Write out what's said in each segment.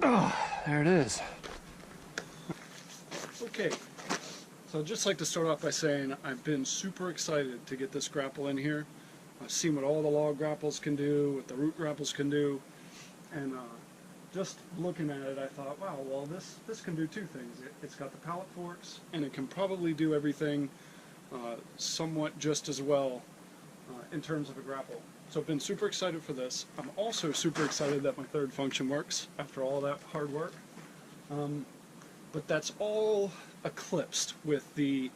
Oh, there it is. Okay, so I'd just like to start off by saying I've been super excited to get this grapple in here. I've seen what all the log grapples can do, what the root grapples can do, and just looking at it I thought, wow, well this can do two things. It's got the pallet forks, and it can probably do everything somewhat just as well in terms of a grapple. So I've been super excited for this. I'm also super excited that my third function works after all that hard work. But that's all eclipsed with the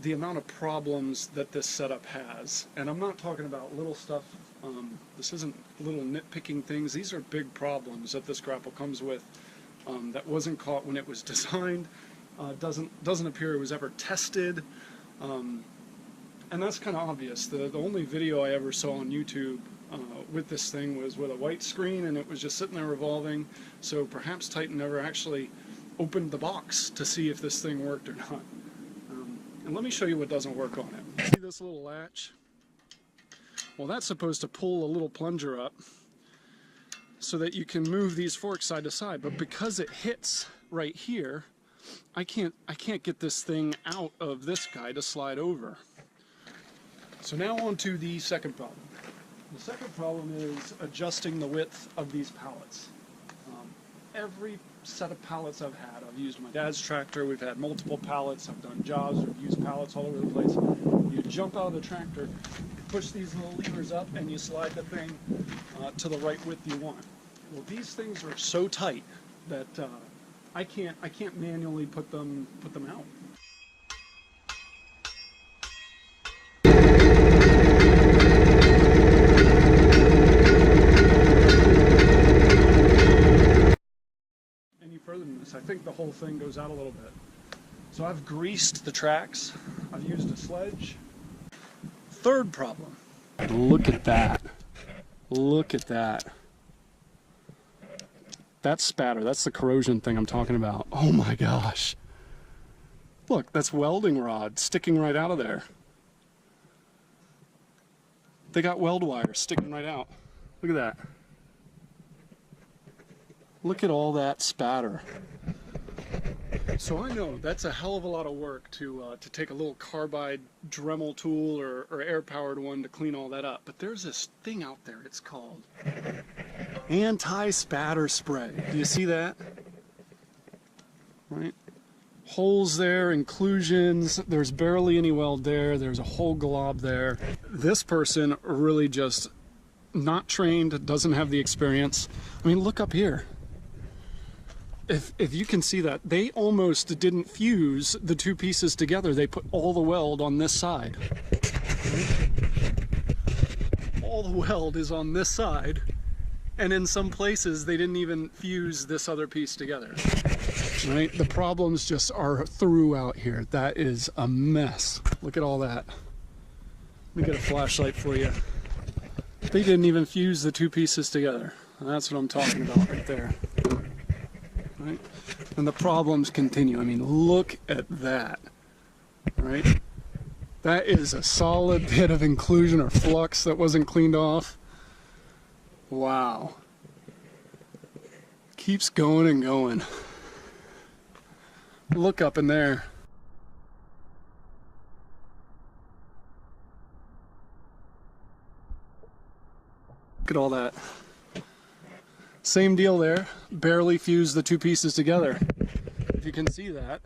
amount of problems that this setup has. And I'm not talking about little stuff. This isn't little nitpicking things. These are big problems that this grapple comes with that wasn't caught when it was designed. Doesn't appear it was ever tested. And that's kind of obvious. The only video I ever saw on YouTube with this thing was with a white screen, and it was just sitting there revolving. So perhaps Titan never actually opened the box to see if this thing worked or not. And let me show you what doesn't work on it. See this little latch? Well, that's supposed to pull a little plunger up so that you can move these forks side to side. But because it hits right here, I can't get this thing out of this guy to slide over. So now on to the second problem. The second problem is adjusting the width of these pallets. Every set of pallets I've had, I've used my dad's tractor, we've had multiple pallets, I've done jobs, we've used pallets all over the place. You jump out of the tractor, you push these little levers up, and you slide the thing to the right width you want. Well, these things are so tight that I can't manually put them out. Further than this, I think the whole thing goes out a little bit. So I've greased the tracks, I've used a sledge. Third problem. Look at that. Look at that. That's spatter. That's the corrosion thing I'm talking about. Oh my gosh. Look, that's welding rod sticking right out of there. They got weld wire sticking right out. Look at that. Look at all that spatter. So I know that's a hell of a lot of work to take a little carbide Dremel tool or air-powered one to clean all that up. But there's this thing out there, it's called anti-spatter spray. Do you see that? Right? Holes there, inclusions, there's barely any weld there, there's a whole glob there. This person really just not trained, doesn't have the experience. I mean, look up here. If you can see that, they almost didn't fuse the two pieces together. They put all the weld on this side. All the weld is on this side, and in some places they didn't even fuse this other piece together. Right? The problems just are throughout here. That is a mess. Look at all that. Let me get a flashlight for you. They didn't even fuse the two pieces together. That's what I'm talking about right there. Right? And the problems continue. I mean, look at that, right? That is a solid bit of inclusion or flux that wasn't cleaned off. Wow. Keeps going and going. Look up in there. Look at all that. Same deal there, barely fused the two pieces together. If you can see that,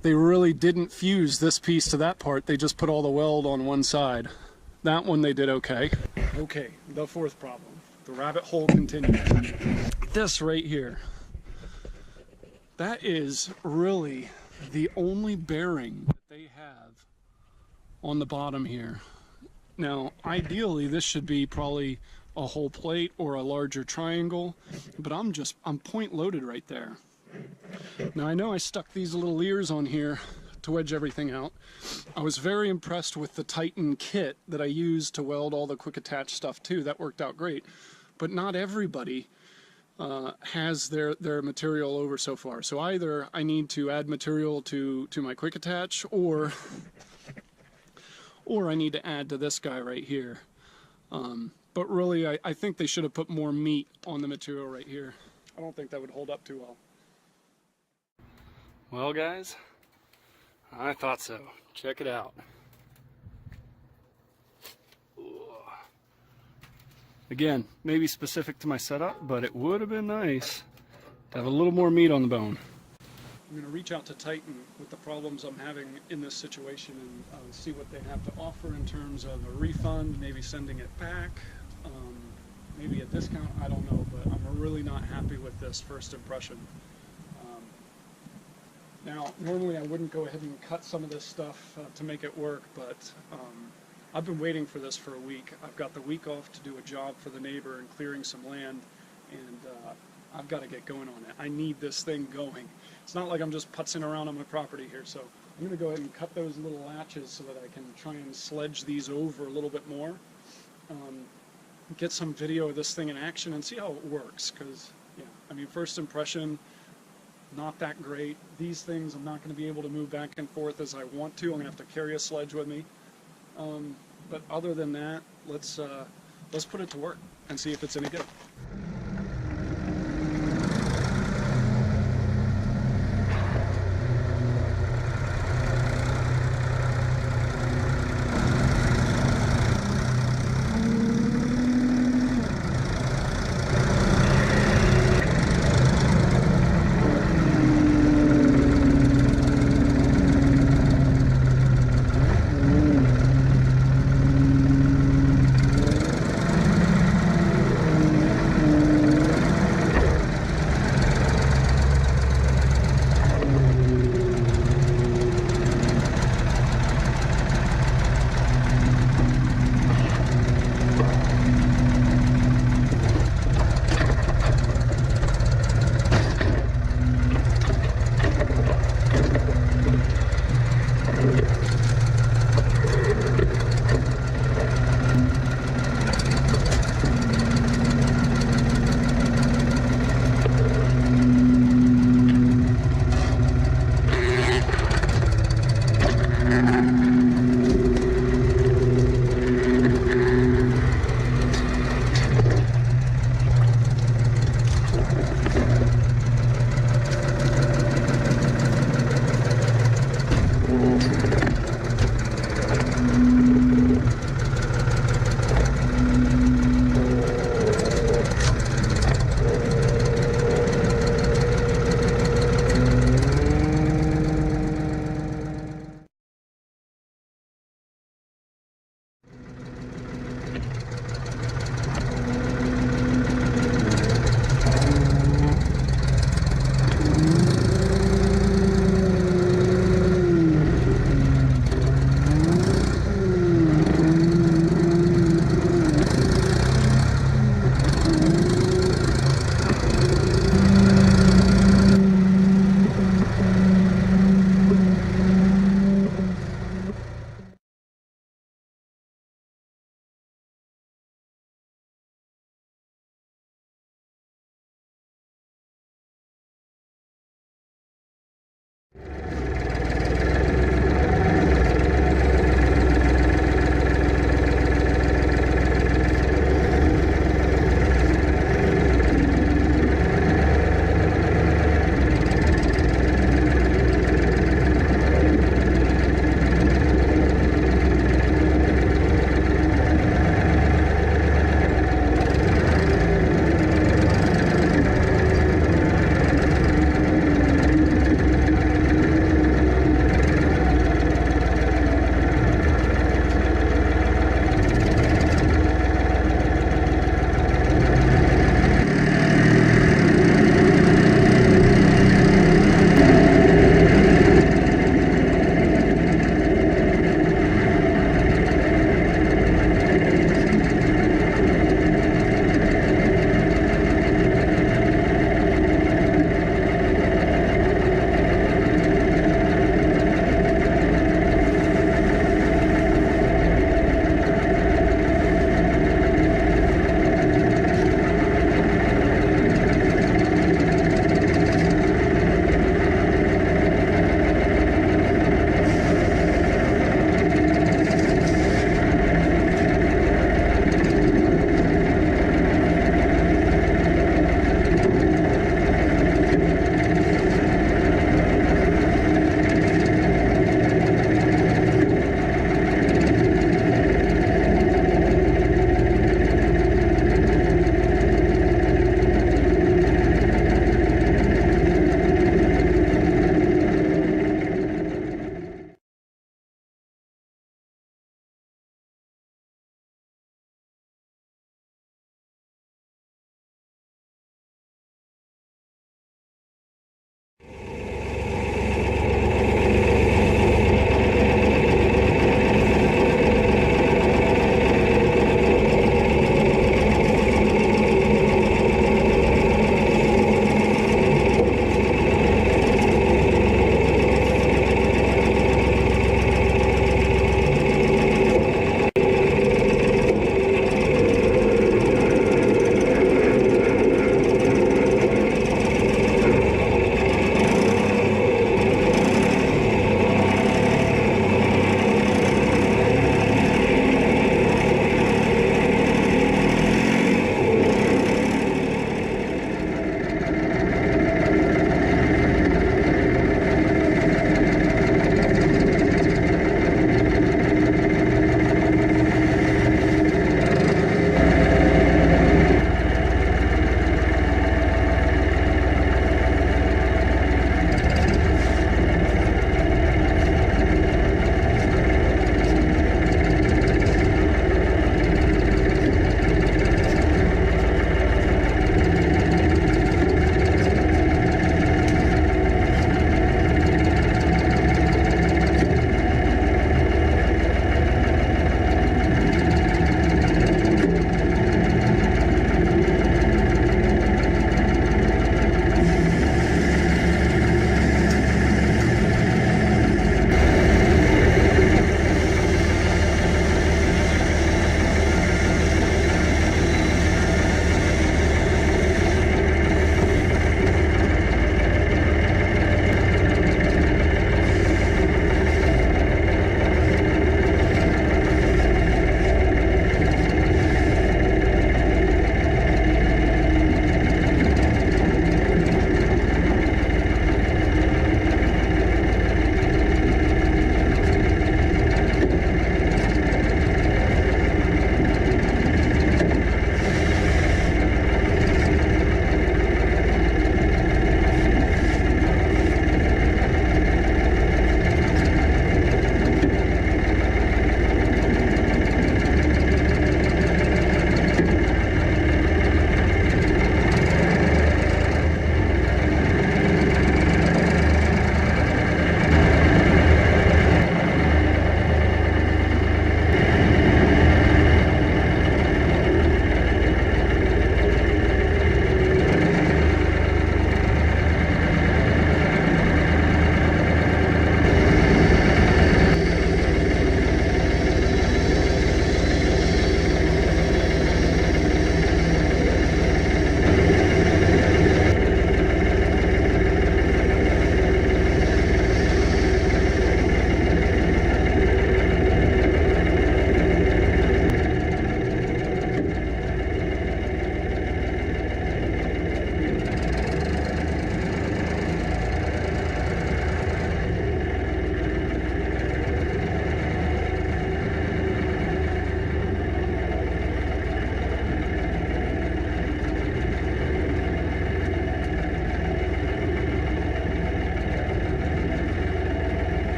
they really didn't fuse this piece to that part, they just put all the weld on one side. That one they did okay. Okay, the fourth problem. The rabbit hole continues. This right here, that is really the only bearing that they have on the bottom here. Now, ideally this should be probably a whole plate or a larger triangle, but I'm point loaded right there. Now I know I stuck these little ears on here to wedge everything out. I was very impressed with the Titan kit that I used to weld all the quick attach stuff too. That worked out great, but not everybody has their material over so far. So either I need to add material to my quick attach, or I need to add to this guy right here. But really, I think they should have put more meat on the material right here. I don't think that would hold up too well. Well, guys, I thought so. Check it out. Again, maybe specific to my setup, but it would have been nice to have a little more meat on the bone. I'm going to reach out to Titan with the problems I'm having in this situation and see what they have to offer in terms of a refund, maybe sending it back, maybe a discount, I don't know, but I'm really not happy with this first impression. Now, normally I wouldn't go ahead and cut some of this stuff to make it work, but I've been waiting for this for a week. I've got the week off to do a job for the neighbor and clearing some land, and I've got to get going on it. I need this thing going. It's not like I'm just putzing around on my property here, so I'm going to go ahead and cut those little latches so that I can try and sledge these over a little bit more. Get some video of this thing in action and see how it works, because, yeah, I mean, first impression, not that great. These things I'm not going to be able to move back and forth as I want to. I'm going to have to carry a sledge with me. But other than that, let's put it to work and see if it's any good.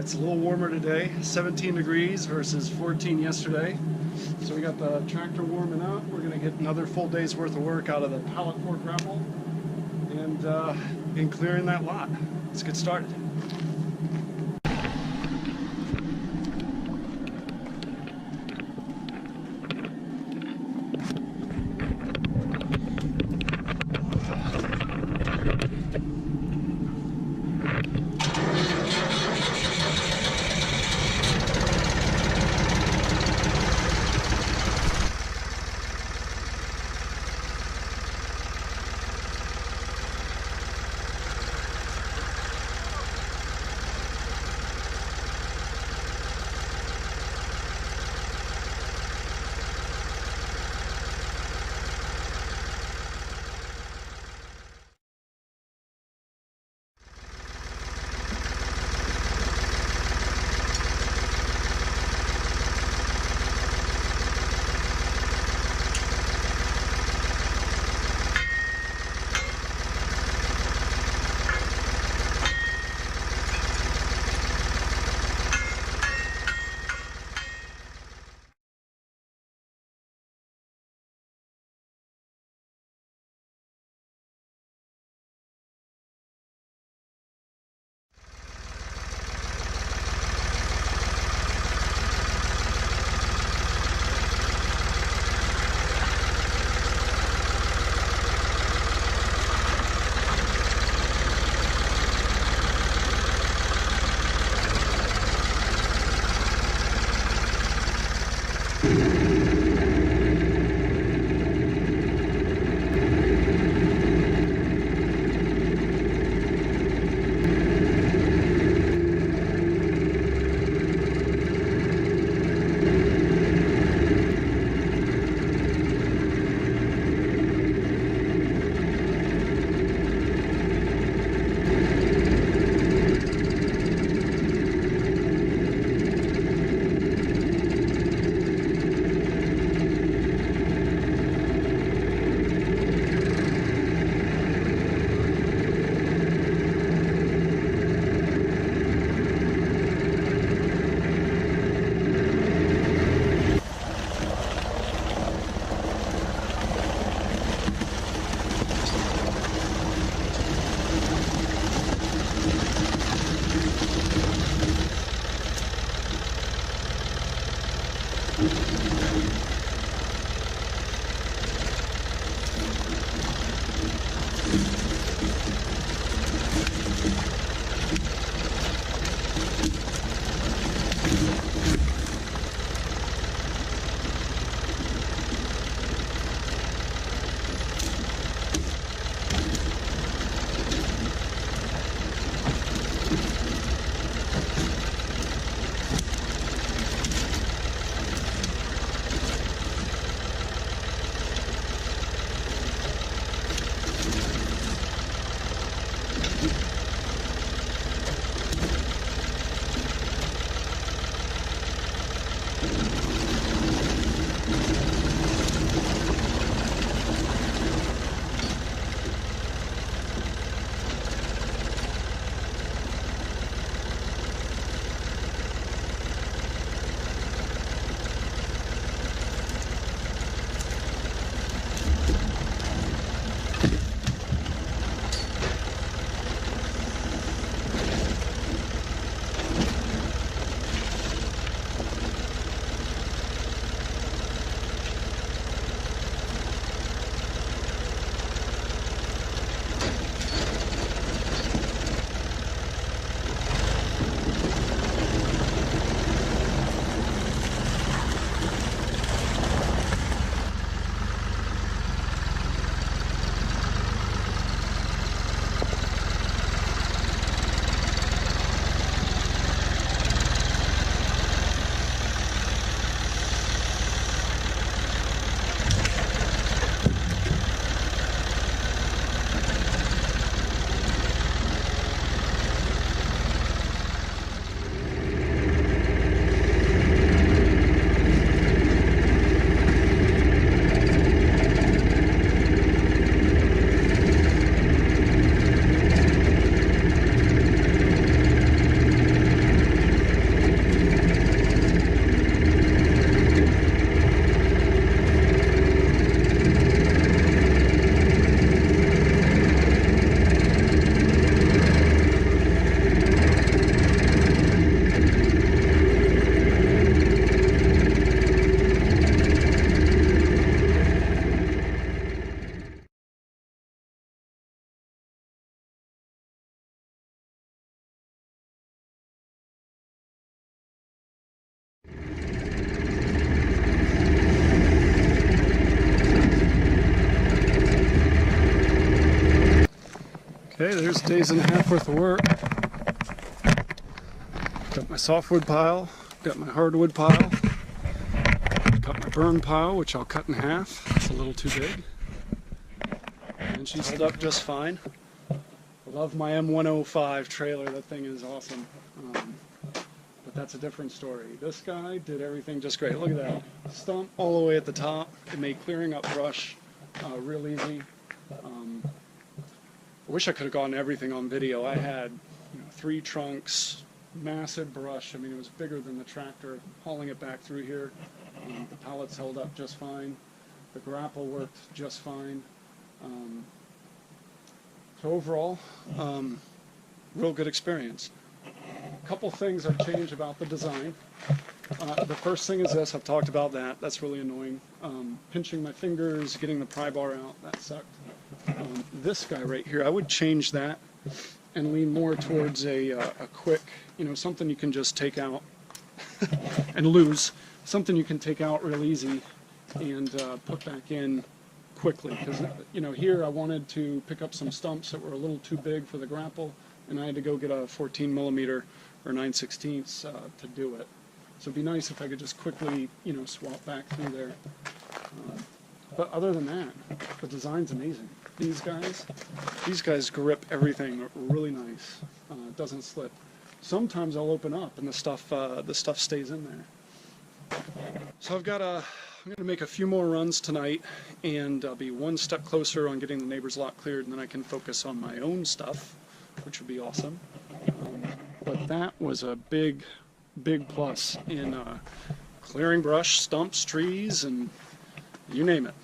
It's a little warmer today, 17 degrees versus 14 yesterday. So we got the tractor warming up. We're going to get another full day's worth of work out of the Pallet Fork Grapple and in clearing that lot. Let's get started. Okay, there's days and a half worth of work. Got my softwood pile, got my hardwood pile, got my burn pile, which I'll cut in half. It's a little too big. And she stood up just fine. I love my M105 trailer, that thing is awesome. But that's a different story. This guy did everything just great. Look at that. Stump all the way at the top. It made clearing up brush real easy. I wish I could have gotten everything on video. I had 3 trunks, massive brush. I mean, it was bigger than the tractor, hauling it back through here. The pallets held up just fine. The grapple worked just fine. So overall, real good experience. A couple things I've changed about the design. The first thing is this, I've talked about that. That's really annoying. Pinching my fingers, getting the pry bar out, that sucked. This guy right here, I would change that and lean more towards a quick, something you can just take out and lose. Something you can take out real easy and put back in quickly. Because, here I wanted to pick up some stumps that were a little too big for the grapple, and I had to go get a 14 millimeter or 9/16 to do it. So it'd be nice if I could just quickly, swap back through there. But other than that, the design's amazing. These guys grip everything really nice. It doesn't slip. Sometimes I'll open up and the stuff stays in there. So I'm gonna make a few more runs tonight, and I'll be one step closer on getting the neighbor's lot cleared, and then I can focus on my own stuff, which would be awesome. But that was a big plus in clearing brush, stumps, trees, and you name it.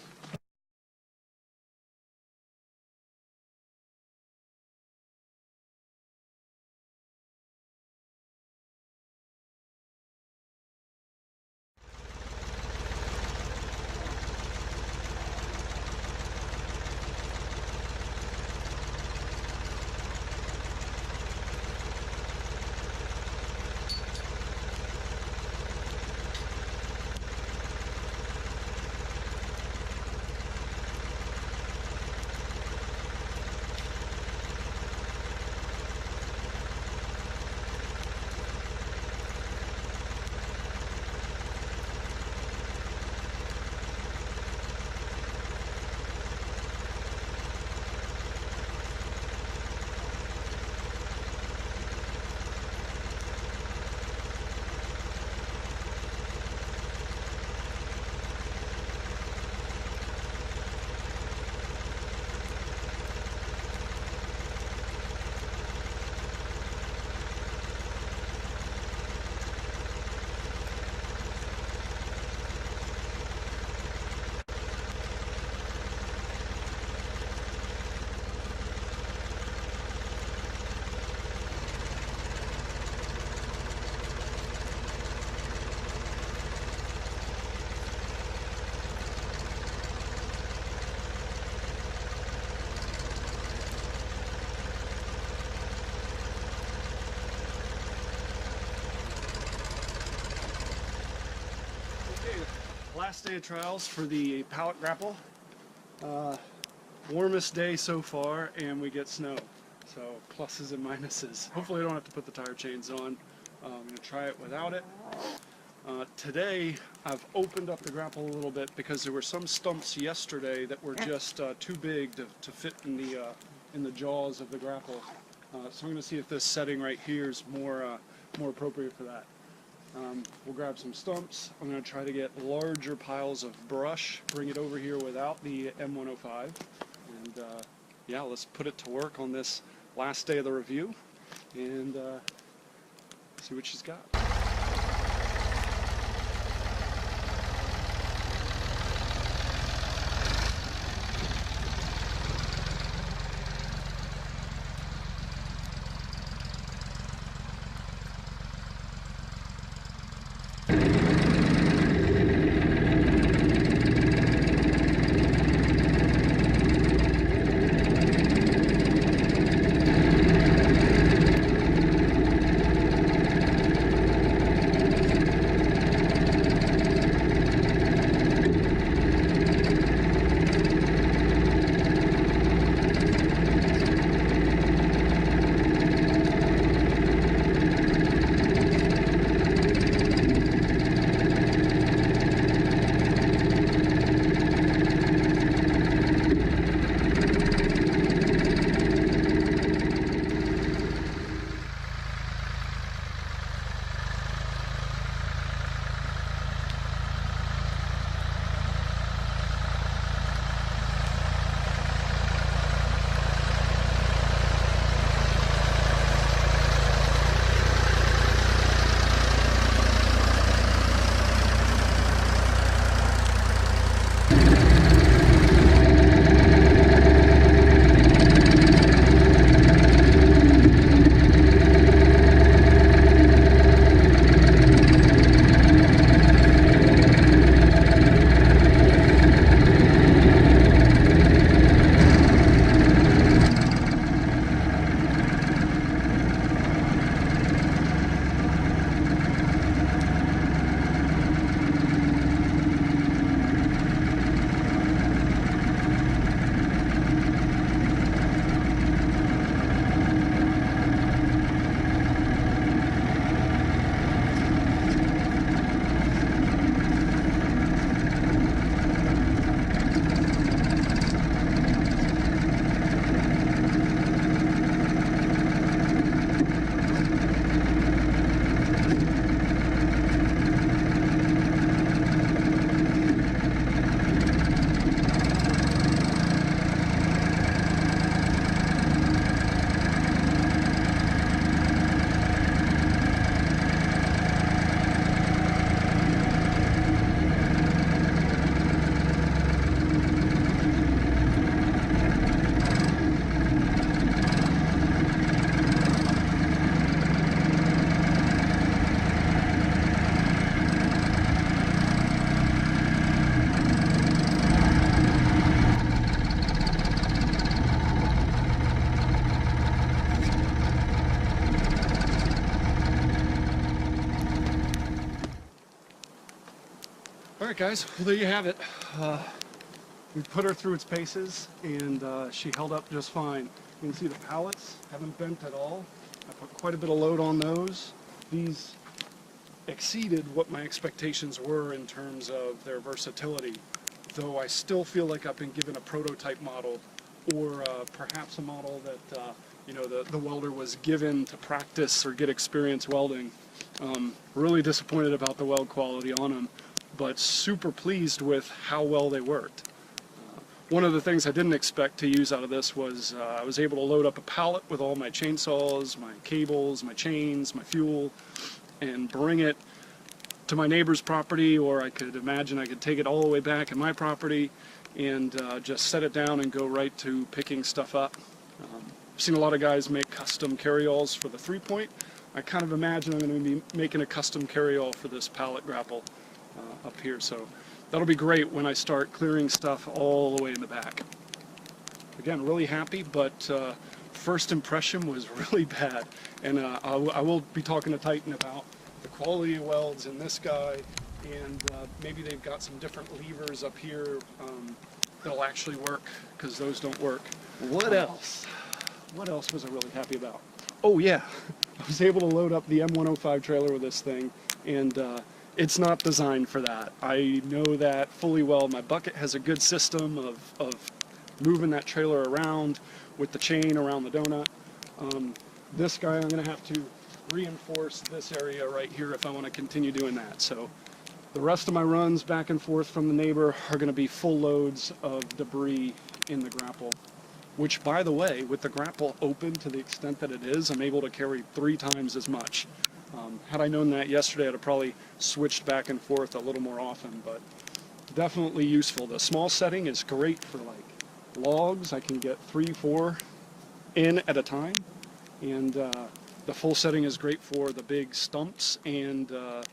Last day of trials for the Pallet Grapple. Warmest day so far, and we get snow. So pluses and minuses. Hopefully I don't have to put the tire chains on. I'm going to try it without it. Today I've opened up the grapple a little bit because there were some stumps yesterday that were just too big to fit in the jaws of the grapple. So I'm going to see if this setting right here is more appropriate for that. We'll grab some stumps. I'm going to try to get larger piles of brush, bring it over here without the M105, and yeah, let's put it to work on this last day of the review and see what she's got. All right, guys, well, there you have it. We put her through its paces, and she held up just fine. You can see the pallets haven't bent at all. I put quite a bit of load on those. These exceeded what my expectations were in terms of their versatility, though I still feel like I've been given a prototype model, or perhaps a model that the welder was given to practice or get experience welding. Really disappointed about the weld quality on them, but super pleased with how well they worked. One of the things I didn't expect to use out of this was I was able to load up a pallet with all my chainsaws, my cables, my chains, my fuel, and bring it to my neighbor's property, or I could imagine I could take it all the way back in my property and just set it down and go right to picking stuff up. I've seen a lot of guys make custom carry-alls for the 3-point. I kind of imagine I'm going to be making a custom carry-all for this pallet grapple up here, so that'll be great when I start clearing stuff all the way in the back. Again, really happy, but first impression was really bad, and I will be talking to Titan about the quality of welds in this guy, and maybe they've got some different levers up here that'll actually work, because those don't work. What else? What else was I really happy about? Oh yeah, I was able to load up the M105 trailer with this thing, and it's not designed for that. I know that fully well. My bucket has a good system of moving that trailer around with the chain around the donut. This guy, I'm going to have to reinforce this area right here if I want to continue doing that. So the rest of my runs back and forth from the neighbor are going to be full loads of debris in the grapple, which, by the way, with the grapple open to the extent that it is, I'm able to carry 3 times as much. Had I known that yesterday, I'd have probably switched back and forth a little more often, but definitely useful. The small setting is great for like logs. I can get 3, 4 in at a time, and the full setting is great for the big stumps and a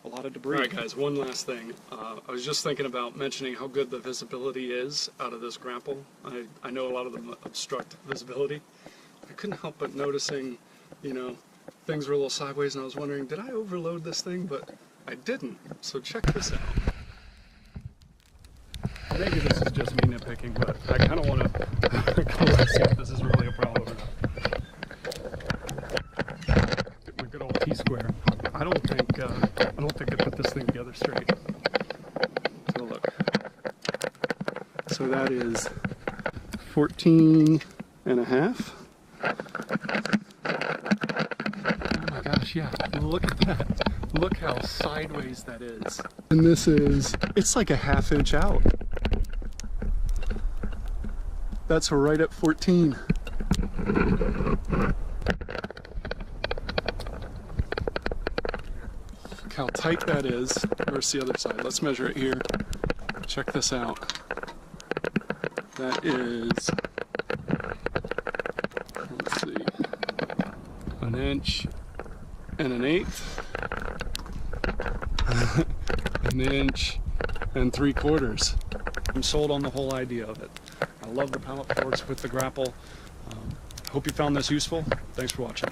lot of debris. All right, guys, one last thing. I was just thinking about mentioning how good the visibility is out of this grapple. I know a lot of them obstruct visibility. I couldn't help but noticing, things were a little sideways, and I was wondering, did I overload this thing? But I didn't. So check this out. Maybe this is just me nitpicking, but I kind of want to see if this is really a problem or not. Get my good old T-square. I don't think I put this thing together straight. So look. So that is 14 and a half. Yeah, look at that. Look how sideways that is. And it's like a 1/2 inch out. That's right at 14. Look how tight that is. Where's the other side? Let's measure it here. Check this out. That is, let's see, 1 inch and 1/8, 1 inch and 3/4. I'm sold on the whole idea of it. I love the pallet forks with the grapple. Hope you found this useful. Thanks for watching.